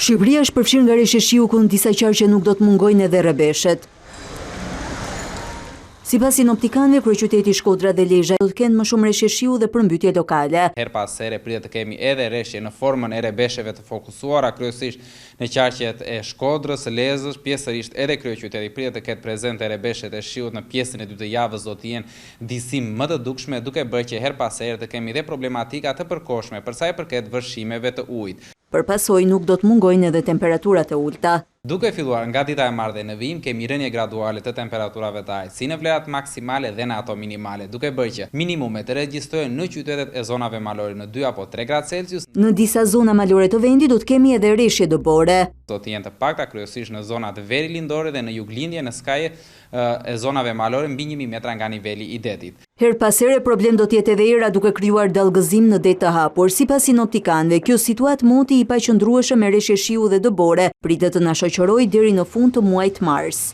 Shqipëria është përfshirë nga reshje shiu ku në disa qarqe nuk do të mungojnë edhe rrebeshet. Sipas sinoptikanëve, kryeqyteti Shkodra dhe Lezhë do të kenë më shumë reshje shiu dhe përmbytje lokale. Her pas here pritet të kemi edhe reshje në formën e rrebesheve të fokusuara kryesisht në qarqet e Shkodrës, Lezhës, pjesërisht edhe kryeqyteti pritet të ketë prezente rrebeshet e shiut në pjesën e dytë të javës do të jenë disim më të dukshme, duke bërë që her pas here të kemi dhe problematika të përkohshme për sa i përket vërshimeve të ujit. Përpasoj nuk do të mungojnë edhe temperaturat e ulta. Duke filluar nga dita e marrë dhe në vijim, kemi rënje graduale të temperaturave të ajrit, si në vlerat maksimale dhe në ato minimale, duke bërë që minimumet të regjistrojnë në qytetet e zonave malore në 2 apo 3 gradë Celsius. Në disa zona malore të vendit do të kemi edhe reshje dëbore. Do të jenë të pakta kryesisht në zonat veri lindore dhe në juglindje në skaje e zonave malore mbi 1000 metra nga niveli i detit. Her pas here problem do të jetë edhe era duke krijuar dallgëzim në det të hapur. Sipas sinoptikanëve, kjo situatë moti i paqëndrueshëm me reshje shiu dhe dëbore pritet të na shoqërojë deri në fund të muajit mars.